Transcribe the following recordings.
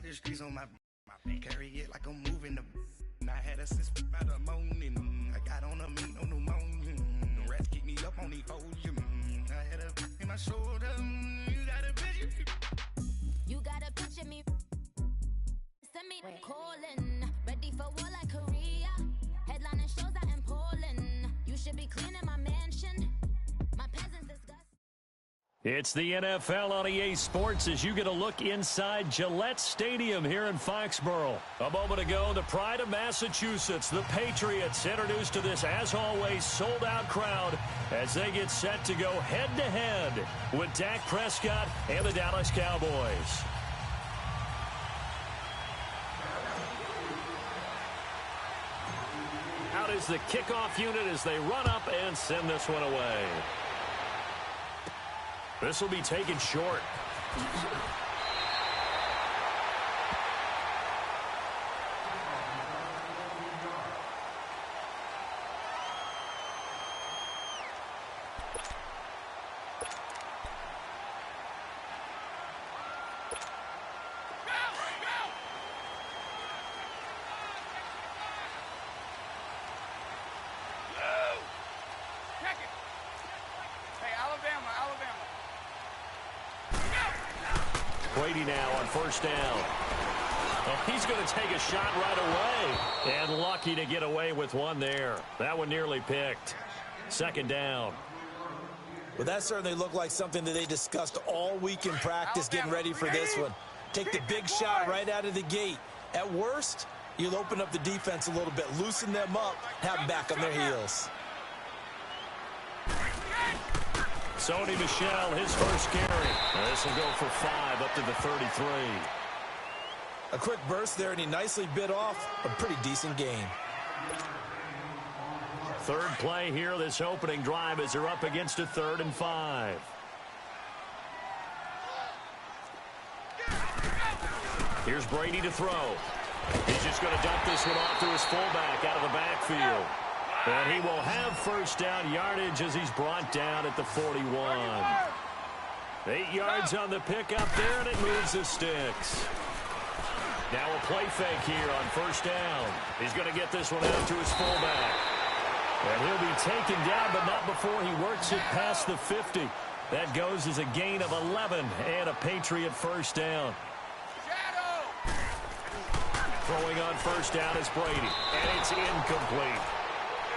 got the streets on my back. Carry it like I'm moving the. I had a since by the morning. I got on a meat on the morning. The rats keep me up on these foes. I had a in my shoulder. You got a picture. You got a picture me. Send me calling. Ready for war like Korea. Headlining shows out in Poland. You should be cleaning my mansion. My peasants disgust. It's the NFL on EA Sports as you get a look inside Gillette Stadium here in Foxborough. A moment ago, the pride of Massachusetts, the Patriots, introduced to this, as always, sold-out crowd as they get set to go head-to-head with Dak Prescott and the Dallas Cowboys. Out is the kickoff unit as they run up and send this one away. This will be taken short. Brady now on first down. And he's going to take a shot right away. And lucky to get away with one there. That one nearly picked. Second down. Well, that certainly looked like something that they discussed all week in practice, getting ready for this one. Take the big shot right out of the gate. At worst, you'll open up the defense a little bit, loosen them up, have them back on their heels. Sony Michel, his first carry. This will go for 5 up to the 33. A quick burst there, and he nicely bit off a pretty decent gain. Third play here, this opening drive, as they're up against a 3rd and 5. Here's Brady to throw. He's just going to dump this one off to his fullback out of the backfield. And he will have first down yardage as he's brought down at the 41. 8 yards on the pickup there, and it moves the sticks. Now a play fake here on first down. He's going to get this one out to his fullback. And he'll be taken down, but not before he works it past the 50. That goes as a gain of 11 and a Patriot first down. Throwing on first down is Brady, and it's incomplete.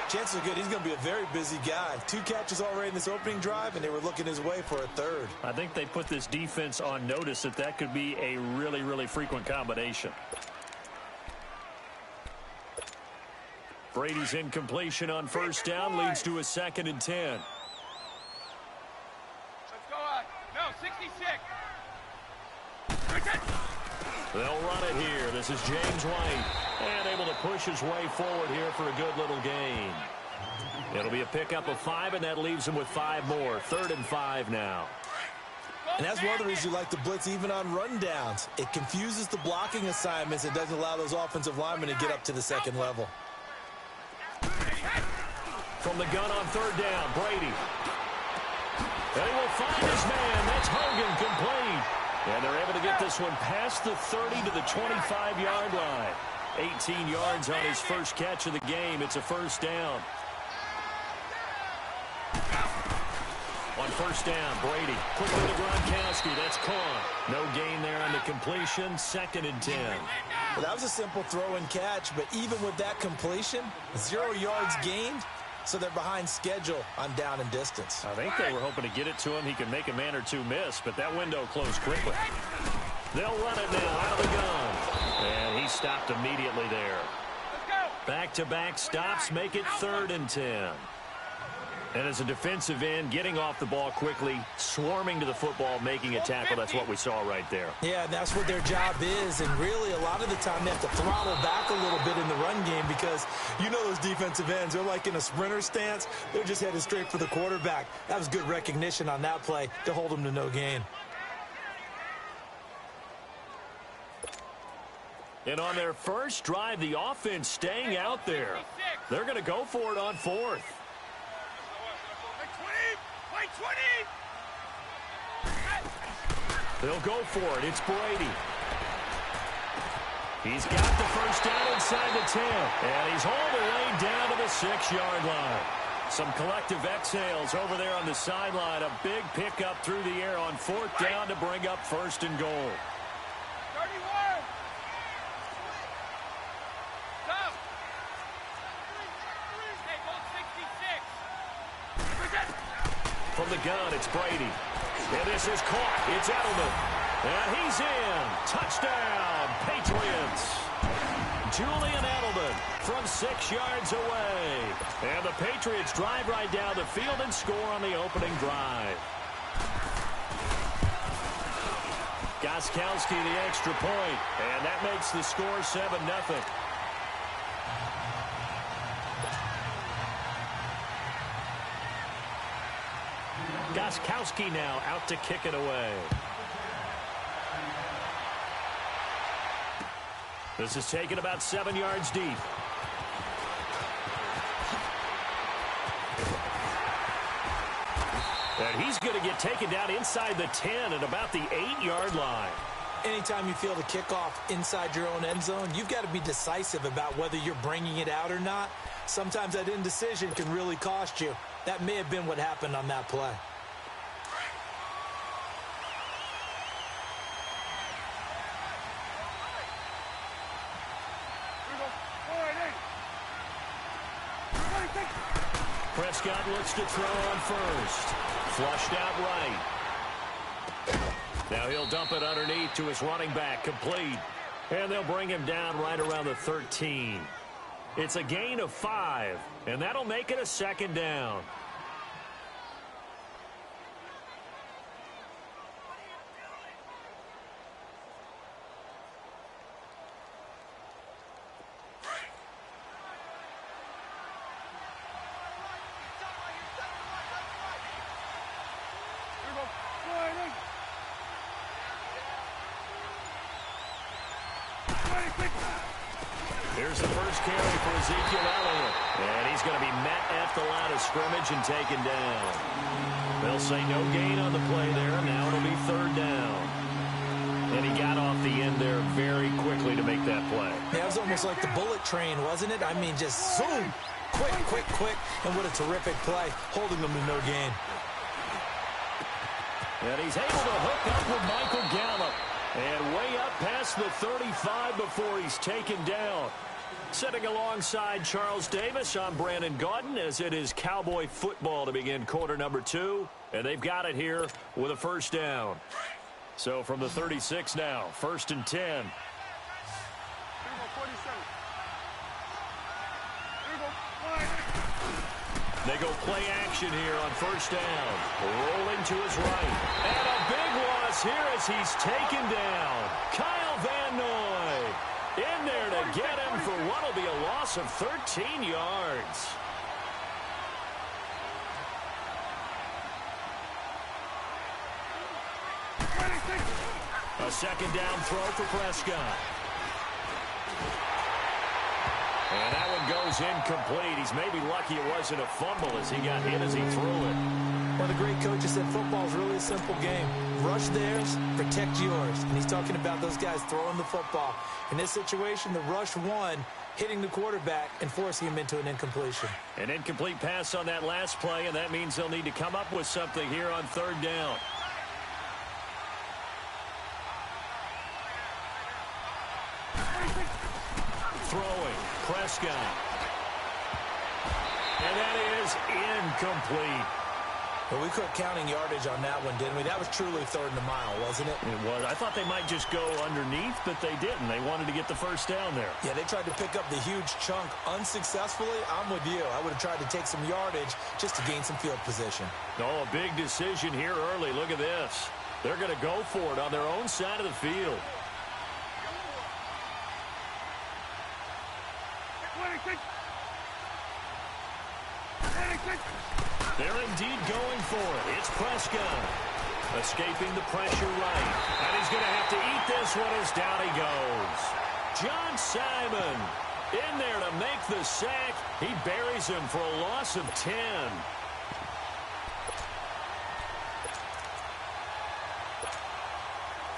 Chances are good he's going to be a very busy guy. 2 catches already in this opening drive, and they were looking his way for a 3rd. I think they put this defense on notice that could be a really, really frequent combination. Brady's incompletion on first down leads to a 2nd and 10. Let's go on. No, 66. They'll run it here. This is James White. And able to push his way forward here for a good little gain. It'll be a pickup of 5, and that leaves him with 5 more. 3rd and 5 now. And that's one of the reasons you like to blitz even on rundowns. It confuses the blocking assignments. It doesn't allow those offensive linemen to get up to the 2nd level. From the gun on 3rd down, Brady. And he will find his man. That's Hogan, complete. And they're able to get this one past the 30 to the 25-yard line. 18 yards on his first catch of the game. It's a first down. On first down, Brady. Quickly to Gronkowski. That's caught. No gain there on the completion. 2nd and 10. Well, that was a simple throw and catch, but even with that completion, 0 yards gained, so they're behind schedule on down and distance. I think they were hoping to get it to him. He could make a man or 2 miss, but that window closed quickly. They'll run it now out of the gun. And he stopped immediately there. Back-to-back stops make it 3rd and 10. And as a defensive end, getting off the ball quickly, swarming to the football, making a tackle, that's what we saw right there. Yeah, that's what their job is, and really a lot of the time they have to throttle back a little bit in the run game because you know those defensive ends, they're like in a sprinter stance. They're just headed straight for the quarterback. That was good recognition on that play to hold them to no gain. And on their first drive, the offense staying out there. They're going to go for it on 4th. They'll go for it. It's Brady. He's got the first down inside the 10, and he's hauled away down to the 6-yard line. Some collective exhales over there on the sideline. A big pickup through the air on 4th down to bring up 1st and goal. 31. Stop. Hey, goal 66. From the gun, it's Brady. And this is caught. It's Edelman. And he's in. Touchdown, Patriots. Julian Edelman from 6 yards away. And the Patriots drive right down the field and score on the opening drive. Gostkowski the extra point, and that makes the score 7-0. Gostkowski now out to kick it away. This is taken about 7 yards deep. And he's going to get taken down inside the 10 at about the 8-yard line. Anytime you feel the kickoff inside your own end zone, you've got to be decisive about whether you're bringing it out or not. Sometimes that indecision can really cost you. That may have been what happened on that play. Prescott looks to throw on first. Flushed out right. Now he'll dump it underneath to his running back, complete. And they'll bring him down right around the 13. It's a gain of 5, and that'll make it a 2nd down. Here's the first carry for Ezekiel Elliott. And he's going to be met at the line of scrimmage and taken down. They'll say no gain on the play there. Now it'll be 3rd down. And he got off the end there very quickly to make that play. Yeah, it was almost like the bullet train, wasn't it? I mean, just zoom. Quick, quick, quick. And what a terrific play, holding them to no gain. And he's able to hook up with Michael Gallup. And way up past the 35 before he's taken down. Sitting alongside Charles Davis, I'm Brandon Gaudin, as it is Cowboy football to begin quarter number 2. And they've got it here with a 1st down. So from the 36 now, 1st and 10. They go play action here on 1st down. Rolling to his right. And a big loss here as he's taken down. Kyle Van Noy in there to get him for what will be a loss of 13 yards. A 2nd down throw for Prescott. And that one goes incomplete. He's maybe lucky it wasn't a fumble as he got hit as he threw it. One of the great coaches said football is really a simple game. Rush theirs, protect yours. And he's talking about those guys throwing the football. In this situation, the rush won, hitting the quarterback and forcing him into an incompletion. An incomplete pass on that last play, and that means they'll need to come up with something here on 3rd down. Throwing, Prescott. And that is incomplete. Well, we quit counting yardage on that one, didn't we? That was truly 3rd and a mile, wasn't it? It was. I thought they might just go underneath, but they didn't. They wanted to get the 1st down there. Yeah, they tried to pick up the huge chunk unsuccessfully. I'm with you. I would have tried to take some yardage just to gain some field position. Oh, a big decision here early. Look at this. They're going to go for it on their own side of the field. They're indeed going for it. It's Prescott. Escaping the pressure right. And he's going to have to eat this one as down he goes. John Simon in there to make the sack. He buries him for a loss of 10.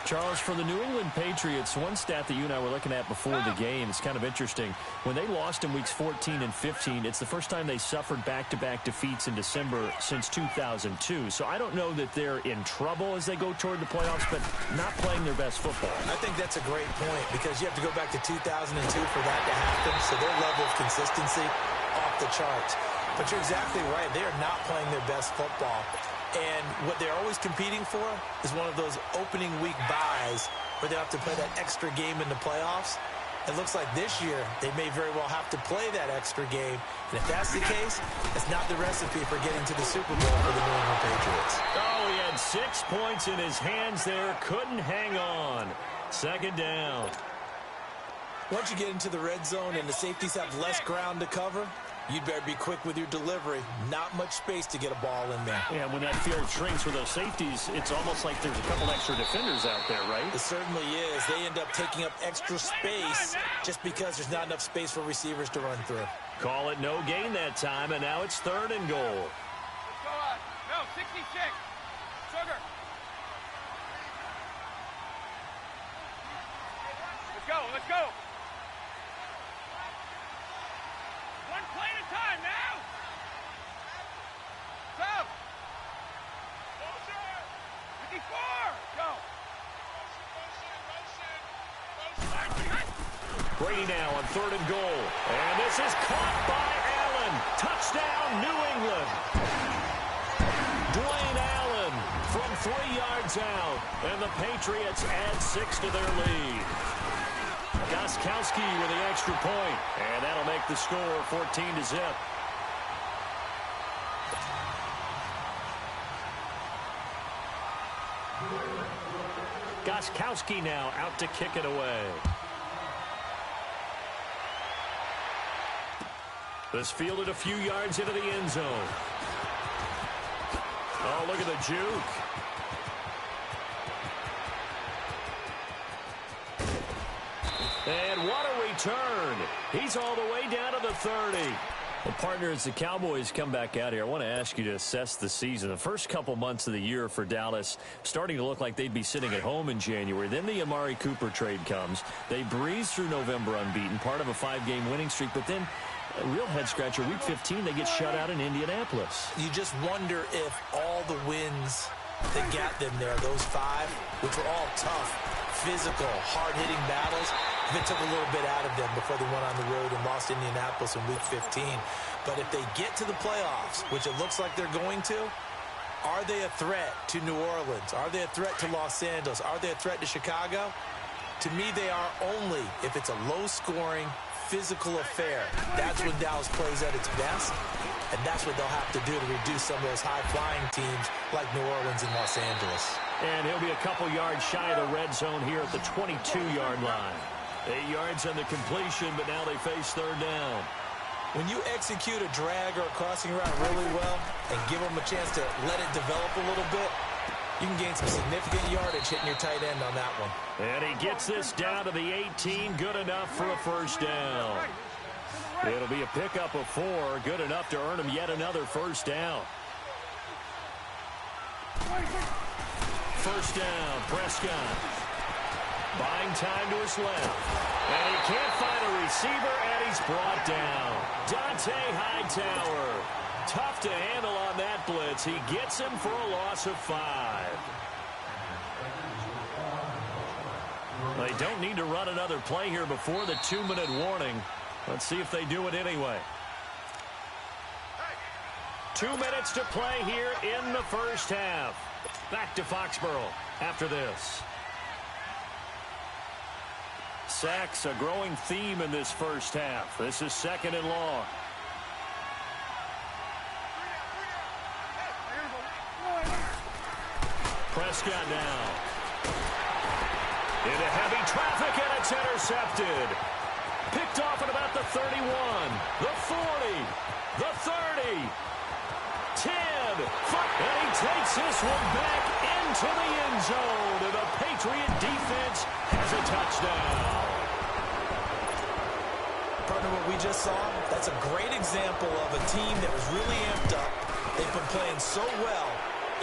Charles, for the New England Patriots, one stat that you and I were looking at before the game, it's kind of interesting. When they lost in weeks 14 and 15, it's the first time they suffered back-to-back defeats in December since 2002. So I don't know that they're in trouble as they go toward the playoffs, but not playing their best football. I think that's a great point because you have to go back to 2002 for that to happen. So their level of consistency off the charts. But you're exactly right. They are not playing their best football. And what they're always competing for is one of those opening week buys where they have to play that extra game in the playoffs. It looks like this year they may very well have to play that extra game. And if that's the case, it's not the recipe for getting to the Super Bowl for the New England Patriots. Oh, he had 6 points in his hands there. Couldn't hang on. Second down. Once you get into the red zone and the safeties have less ground to cover, you'd better be quick with your delivery. Not much space to get a ball in there. Yeah, when that field shrinks with those safeties, it's almost like there's a couple extra defenders out there, right? It certainly is. They end up taking up extra space just because there's not enough space for receivers to run through. Call it no gain that time, and now it's 3rd and goal. Let's go on. No, 66. Sugar. Let's go, let's go. One play at a time now. Stop. 54. Go. Brady now on 3rd and goal. And this is caught by Allen. Touchdown, New England. Dwayne Allen from 3 yards out. And the Patriots add 6 to their lead. Godgiftedchild with the extra point. And that'll make the score 14-0. Godgiftedchild now out to kick it away. This fielded a few yards into the end zone. Oh, look at the juke. And what a return. He's all the way down to the 30. Well, partner, as the Cowboys come back out here, I want to ask you to assess the season. The first couple months of the year for Dallas starting to look like they'd be sitting at home in January. Then the Amari Cooper trade comes. They breeze through November unbeaten, part of a 5-game winning streak. But then a real head-scratcher, Week 15, they get shut out in Indianapolis. You just wonder if all the wins that got them there, those 5, which were all tough, physical, hard-hitting battles, if it took a little bit out of them before they went on the road and lost Indianapolis in Week 15. But if they get to the playoffs, which it looks like they're going to, are they a threat to New Orleans? Are they a threat to Los Angeles? Are they a threat to Chicago? To me, they are only if it's a low-scoring, physical affair. That's when Dallas plays at its best, and that's what they'll have to do to reduce some of those high-flying teams like New Orleans and Los Angeles. And he'll be a couple yards shy of the red zone here at the 22-yard line. 8 yards on the completion, but now they face 3rd down. When you execute a drag or a crossing route really well and give them a chance to let it develop a little bit, you can gain some significant yardage hitting your tight end on that one. And he gets this down to the 18, good enough for a 1st down. It'll be a pickup of 4, good enough to earn him yet another 1st down. 1st down, Prescott. Buying time to his left. And he can't find a receiver, and he's brought down. Dante Hightower. Tough to handle on that blitz. He gets him for a loss of 5. They don't need to run another play here before the 2-minute warning. Let's see if they do it anyway. 2 minutes to play here in the first half. Back to Foxborough after this. Sacks, a growing theme in this first half. This is 2nd and long. Prescott now. Into heavy traffic, and it's intercepted. Picked off at about the 31, the 40, the 30, 10. And he takes this one back into the end zone. And the Patriot defense has a touchdown. Partner, what we just saw, that's a great example of a team that was really amped up. They've been playing so well,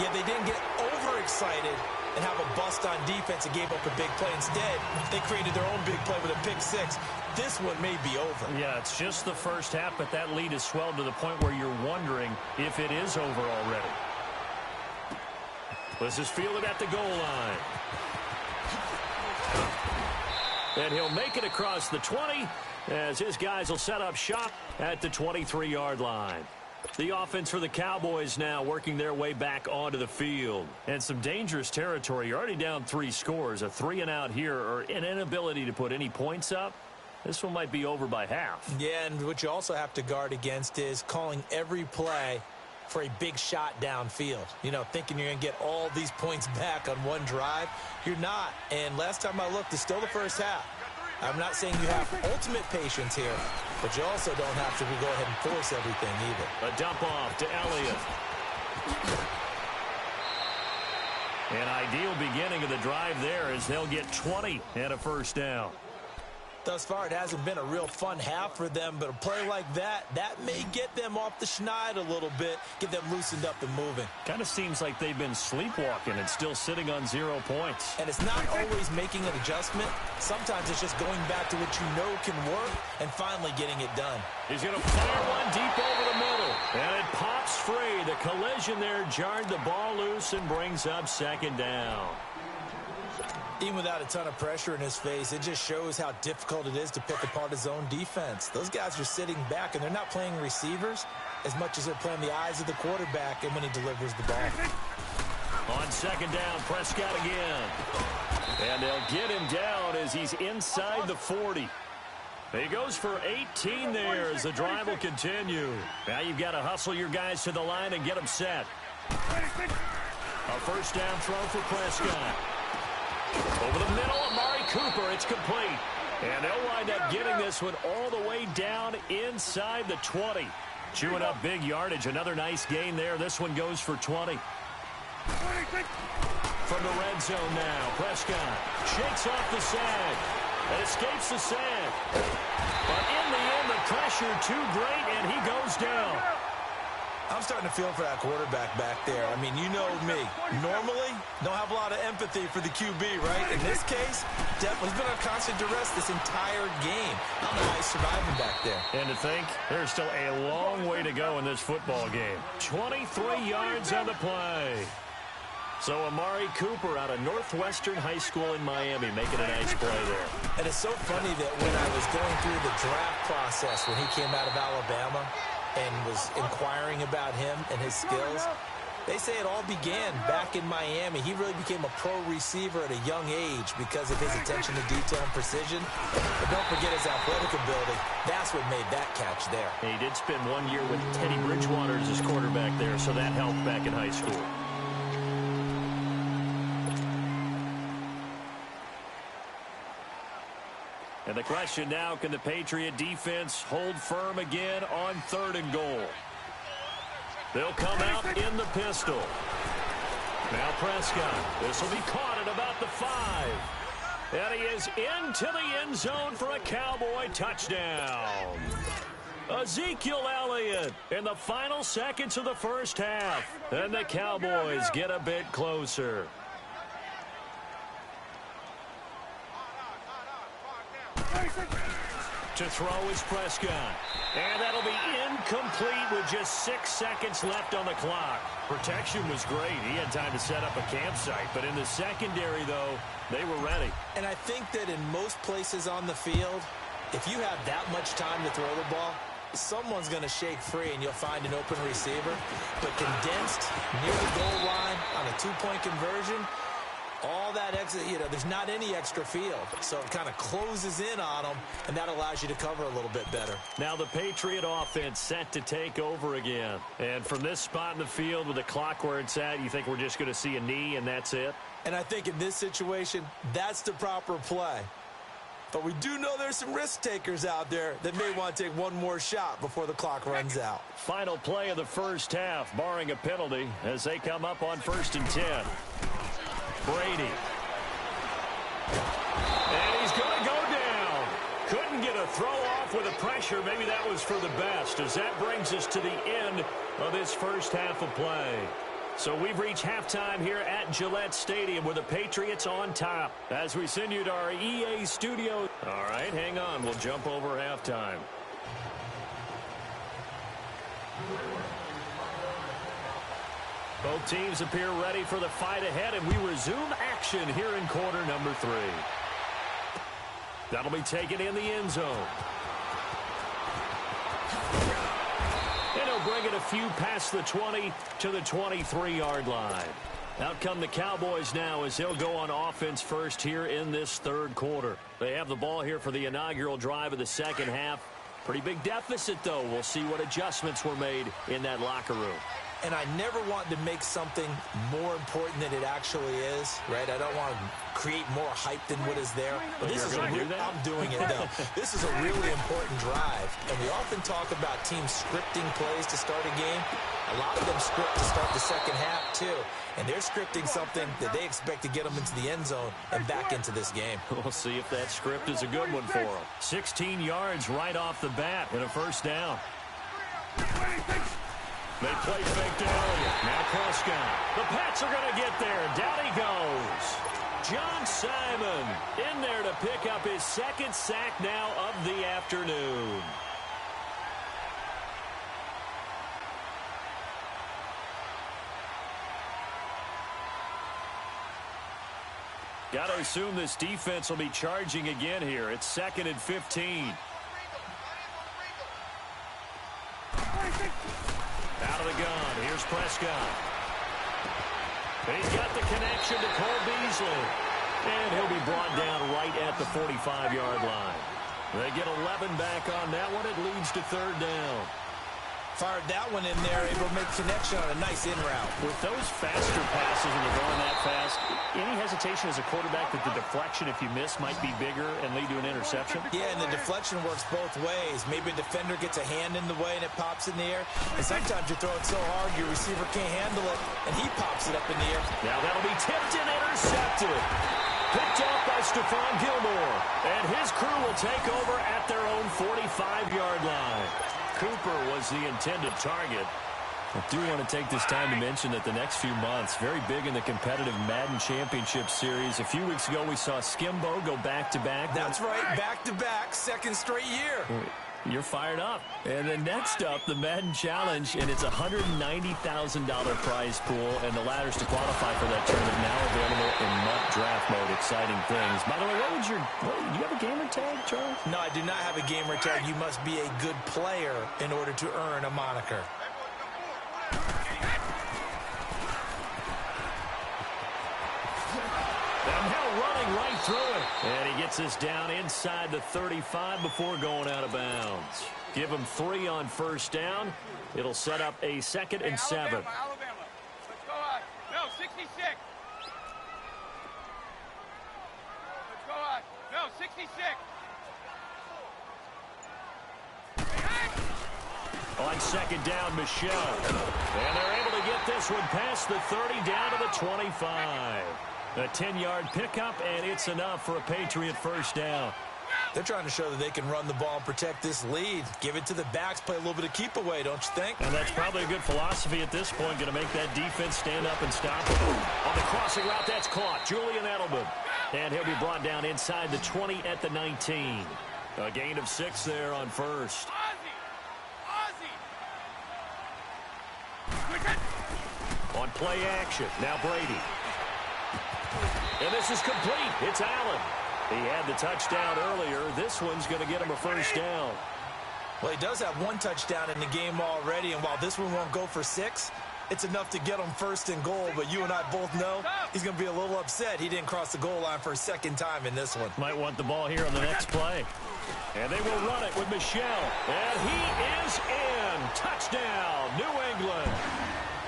yet they didn't get overexcited and have a bust on defense and gave up a big play. Instead, they created their own big play with a pick six. This one may be over. Yeah, it's just the first half, but that lead has swelled to the point where you're wondering if it is over already. This is fielded at the goal line. And he'll make it across the 20 as his guys will set up shop at the 23-yard line. The offense for the Cowboys now working their way back onto the field. And some dangerous territory. You're already down 3 scores. A 3-and-out here or an inability to put any points up. This one might be over by half. Yeah, and what you also have to guard against is calling every play for a big shot downfield. You know, thinking you're going to get all these points back on one drive. You're not. And last time I looked, it's still the first half. I'm not saying you have ultimate patience here, but you also don't have to go ahead and force everything either. A dump off to Elliott. An ideal beginning of the drive there as they'll get 20 and a first down. Thus far, it hasn't been a real fun half for them, but a play like that may get them off the schneid a little bit, get them loosened up and moving. Kind of seems like they've been sleepwalking and still sitting on 0 points. And it's not always making an adjustment. Sometimes it's just going back to what you know can work and finally getting it done. He's going to fire one deep over the middle, and it pops free. The collision there jarred the ball loose and brings up second down. Even without a ton of pressure in his face, it just shows how difficult it is to pick apart his own defense. Those guys are sitting back, and they're not playing receivers as much as they're playing the eyes of the quarterback and when he delivers the ball. On second down, Prescott again. And they'll get him down as he's inside the 40. He goes for 18 there as the drive will continue. Now you've got to hustle your guys to the line and get them set. A first down throw for Prescott. Over the middle, Amari Cooper, it's complete. And they'll wind up getting this one all the way down inside the 20. Chewing up big yardage, another nice gain there. This one goes for 20. From the red zone now, Prescott shakes off the sag and escapes the sag. But in the end, the pressure too great, and he goes down. I'm starting to feel for that quarterback back there. I mean, you know me. Normally, don't have a lot of empathy for the QB, right? In this case, definitely has been on constant duress this entire game. I don't know how he's surviving back there. And to think, there's still a long way to go in this football game. 23 yards on the play. So Amari Cooper out of Northwestern High School in Miami making a nice play there. And it's so funny that when I was going through the draft process when he came out of Alabama and was inquiring about him and his skills, they say it all began back in Miami. He really became a pro receiver at a young age because of his attention to detail and precision. But don't forget his athletic ability. That's what made that catch there. He did spend 1 year with Teddy Bridgewater as his quarterback there, so that helped back in high school. And the question now, can the Patriot defense hold firm again on 3rd and goal? They'll come out in the pistol. Now Prescott. This will be caught at about the 5. And he is into the end zone for a Cowboy touchdown. Ezekiel Elliott in the final seconds of the first half. And the Cowboys get a bit closer. To throw is Prescott. And that'll be incomplete with just 6 seconds left on the clock. Protection was great. He had time to set up a campsite. But in the secondary, though, they were ready. And I think that in most places on the field, if you have that much time to throw the ball, someone's going to shake free and you'll find an open receiver. But condensed, near the goal line on a 2-point conversion, all that extra, there's not any extra field. So it kind of closes in on them, and that allows you to cover a little bit better. Now the Patriot offense set to take over again. And from this spot in the field with the clock where it's at, you think we're just going to see a knee and that's it? And I think in this situation, that's the proper play. But we do know there's some risk takers out there that may want to take one more shot before the clock runs out. Final play of the first half, barring a penalty, as they come up on 1st and 10. Brady. And he's going to go down. Couldn't get a throw off with the pressure. Maybe that was for the best, as that brings us to the end of this first half of play. So we've reached halftime here at Gillette Stadium with the Patriots on top. As we send you to our EA studio. All right, hang on. We'll jump over halftime. Both teams appear ready for the fight ahead, and we resume action here in quarter number 3. That'll be taken in the end zone. And he'll bring it a few past the 20 to the 23-yard line. Out come the Cowboys now as they'll go on offense first here in this third quarter. They have the ball here for the inaugural drive of the second half. Pretty big deficit, though. We'll see what adjustments were made in that locker room. And I never want to make something more important than it actually is, right? I don't want to create more hype than what is there. But this is I'm doing it, though. This is a really important drive. And we often talk about teams scripting plays to start a game. A lot of them script to start the second half, too. And they're scripting something that they expect to get them into the end zone and back into this game. We'll see if that script is a good one for them. 16 yards right off the bat and a first down. They play fake to Elliott. Now Prescott. The Pats are going to get there. Down he goes. John Simon in there to pick up his second sack now of the afternoon. Got to assume this defense will be charging again here. It's 2nd and 15. Out of the gun. Here's Prescott. He's got the connection to Cole Beasley. And he'll be brought down right at the 45-yard line. They get 11 back on that one. It leads to third down. Fired that one in there, able to make connection on a nice in route. With those faster passes and they're going that fast, any hesitation as a quarterback that the deflection, if you miss, might be bigger and lead to an interception? Yeah, and the deflection works both ways. Maybe a defender gets a hand in the way and it pops in the air. And sometimes you throw it so hard your receiver can't handle it, and he pops it up in the air. Now that'll be tipped and intercepted. Picked off by Stephon Gilmore. And his crew will take over at their own 45-yard line. Cooper was the intended target. I do want to take this time to mention that the next few months, very big in the competitive Madden Championship Series. A few weeks ago, we saw Skimbo go back-to-back. That's right, back-to-back, second straight year. You're fired up. And then next up, the Madden Challenge, and it's a $190,000 prize pool, and the ladders to qualify for that tournament now available in mock draft mode. Exciting things. By the way, do you have a gamer tag, Charles? No, I do not have a gamer tag. You must be a good player in order to earn a moniker. And now running right through it. And he gets us down inside the 35 before going out of bounds. Give him 3 on first down. It'll set up a 2nd and 7. Alabama. Let's go on. No, 66. Let's go on. No, 66. On 2nd down, Michelle. And they're able to get this one past the 30 down to the 25. A 10-yard pickup, and it's enough for a Patriot first down. They're trying to show that they can run the ball and protect this lead. Give it to the backs, play a little bit of keep away, don't you think? And that's probably a good philosophy at this point, going to make that defense stand up and stop it. On the crossing route, that's caught. Julian Edelman. And he'll be brought down inside the 20 at the 19. A gain of 6 there on first. On play action, now Brady. And this is complete. It's Allen. He had the touchdown earlier. This one's going to get him a first down. Well, he does have 1 touchdown in the game already, and while this one won't go for 6, it's enough to get him first and goal. But you and I both know he's going to be a little upset he didn't cross the goal line for a second time in this one. Might want the ball here on the next play. And they will run it with Michelle. And he is in. Touchdown, New England.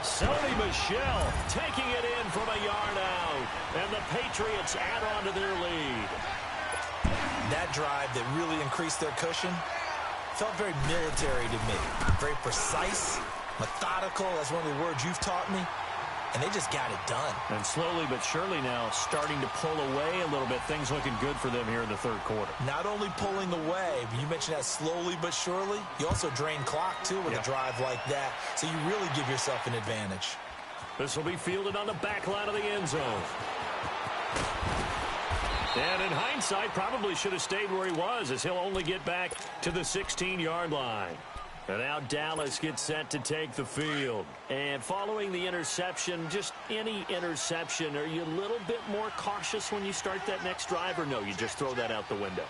Sony Michel taking it in from a yard out. And the Patriots add on to their lead. That drive that really increased their cushion felt very military to me. Very precise, methodical. That's one of the words you've taught me. And they just got it done. And slowly but surely now starting to pull away a little bit. Things looking good for them here in the third quarter. Not only pulling away, but you mentioned that slowly but surely. You also drain clock, too, with a drive like that. So you really give yourself an advantage. This will be fielded on the back line of the end zone. And in hindsight, probably should have stayed where he was, as he'll only get back to the 16-yard line. And now Dallas gets set to take the field. And following the interception, just any interception, are you a little bit more cautious when you start that next drive, or no, you just throw that out the window?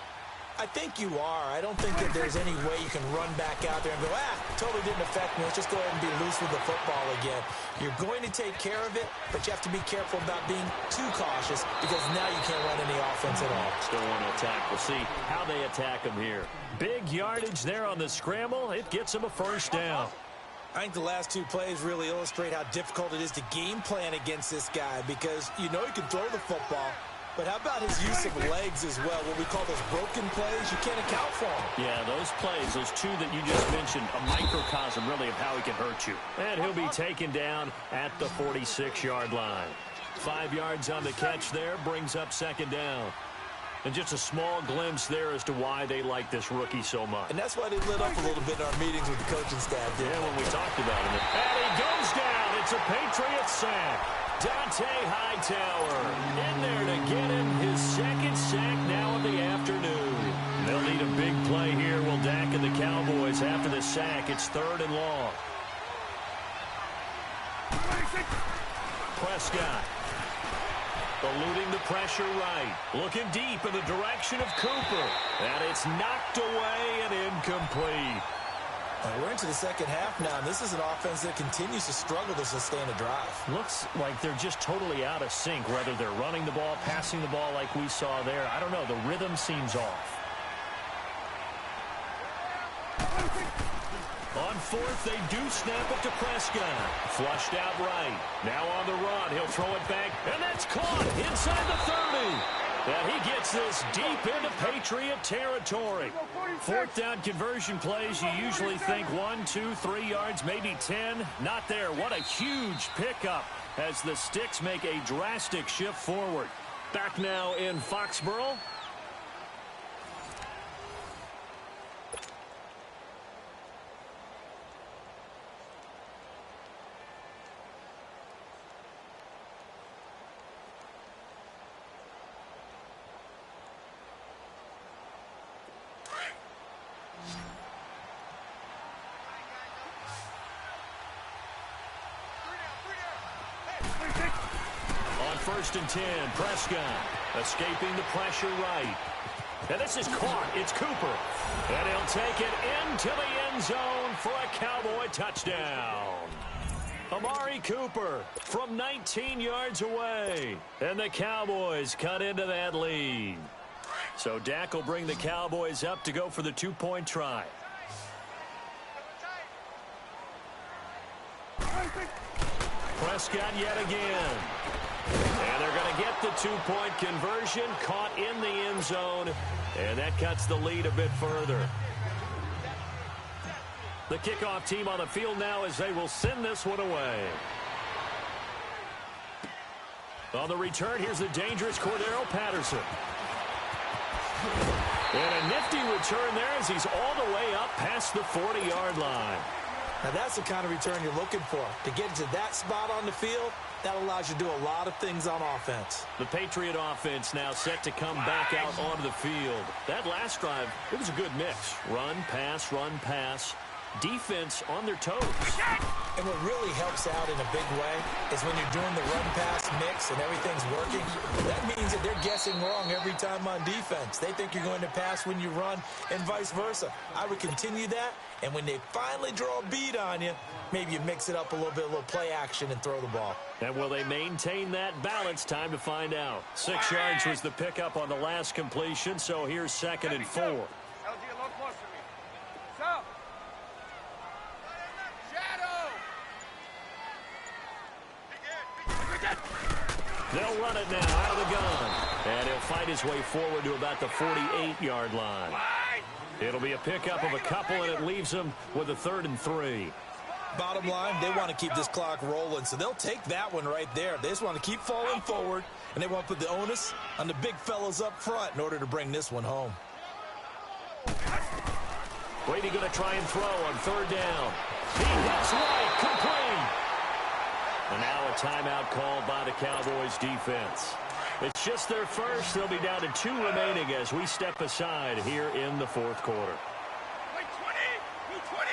I think you are. I don't think that there's any way you can run back out there and go, totally didn't affect me. Let's just go ahead and be loose with the football again. You're going to take care of it, but you have to be careful about being too cautious, because now you can't run any offense at all. Still want to attack. We'll see how they attack him here. Big yardage there on the scramble. It gets him a first down. I think the last two plays really illustrate how difficult it is to game plan against this guy, because you know he can throw the football, but how about his use of legs as well? What we call those broken plays, you can't account for them. Yeah, those plays, those two that you just mentioned, a microcosm really of how he can hurt you. And he'll be taken down at the 46-yard line. 5 yards on the catch there, brings up second down. And just a small glimpse there as to why they like this rookie so much. And that's why they lit up a little bit in our meetings with the coaching staff. Yeah, when we talked about him. And he goes down. It's a Patriot sack. Dante Hightower in there to get him his second sack now of the afternoon. They'll need a big play here. Will Dak and the Cowboys after the sack. It's 3rd and long. Prescott eluding the pressure right. Looking deep in the direction of Cooper. And it's knocked away and incomplete. We're into the second half now, and this is an offense that continues to struggle to sustain a drive. Looks like they're just totally out of sync, whether they're running the ball, passing the ball like we saw there. I don't know. The rhythm seems off. On 4th, they do snap it to Prescott. Flushed out right. Now on the run. He'll throw it back, and that's caught inside the 30. And he gets this deep into Patriot territory. 4th down conversion plays, you usually think 1, 2, 3 yards, maybe 10. Not there. What a huge pickup as the Sticks make a drastic shift forward. Back now in Foxborough. On 1st and 10, Prescott escaping the pressure right. And this is caught. It's Cooper. And he'll take it into the end zone for a Cowboy touchdown. Amari Cooper from 19 yards away. And the Cowboys cut into that lead. So Dak will bring the Cowboys up to go for the 2-point try. Prescott yet again. And they're going to get the 2-point conversion, caught in the end zone, and that cuts the lead a bit further. The kickoff team on the field now as they will send this one away. On the return, here's the dangerous Cordero Patterson. And a nifty return there as he's all the way up past the 40-yard line. Now that's the kind of return you're looking for. To get to that spot on the field, that allows you to do a lot of things on offense. The Patriot offense now set to come back out onto the field. That last drive, it was a good mix. Run, pass, defense on their toes. And what really helps out in a big way is when you're doing the run-pass mix and everything's working, that means that they're guessing wrong every time on defense. They think you're going to pass when you run and vice versa. I would continue that, and when they finally draw a bead on you, maybe you mix it up a little bit, a little play action, and throw the ball. And will they maintain that balance? Time to find out. 6 yards was the pickup on the last completion, so here's 2nd and 4. LG, a little closer to me. So. They'll run it now out of the gun. And he'll fight his way forward to about the 48-yard line. It'll be a pickup of a couple, and it leaves them with a 3rd and 3. Bottom line, they want to keep this clock rolling, so they'll take that one right there. They just want to keep falling forward, and they want to put the onus on the big fellas up front in order to bring this one home. Brady going to try and throw on 3rd down. He hits right, complete. And now a timeout called by the Cowboys defense. It's just their first. They'll be down to 2 remaining as we step aside here in the fourth quarter. Like 20, 220.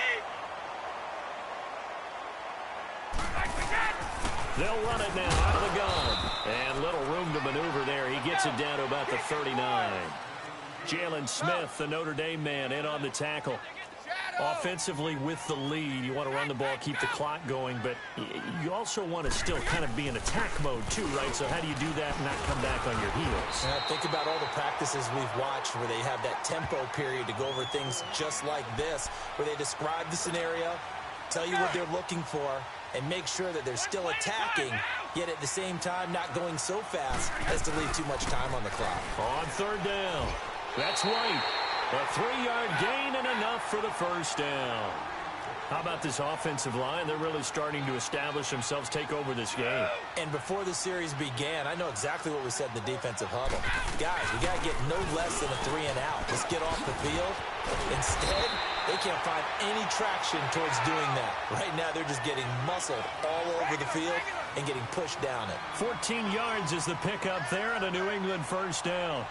They'll run it now out of the gun. And little room to maneuver there. He gets it down to about the 39. Jalen Smith, the Notre Dame man, in on the tackle. Offensively with the lead, you want to run the ball, keep the clock going, but you also want to still kind of be in attack mode too, right? So how do you do that and not come back on your heels? Think about all the practices we've watched where they have that tempo period to go over things just like this, where they describe the scenario, tell you what they're looking for, and make sure that they're still attacking, yet at the same time not going so fast as to leave too much time on the clock. On third down, that's White. A 3-yard gain and enough for the first down. How about this offensive line? They're really starting to establish themselves, take over this game. And before the series began, I know exactly what we said in the defensive huddle. Guys, we got to get no less than a 3 and out. Let's get off the field. Instead, they can't find any traction towards doing that. Right now, they're just getting muscled all over the field and getting pushed down it. 14 yards is the pickup there and a New England first down.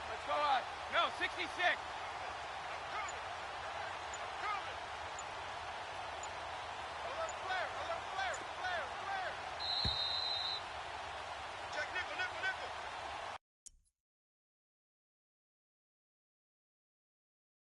Let's go on. No, 66.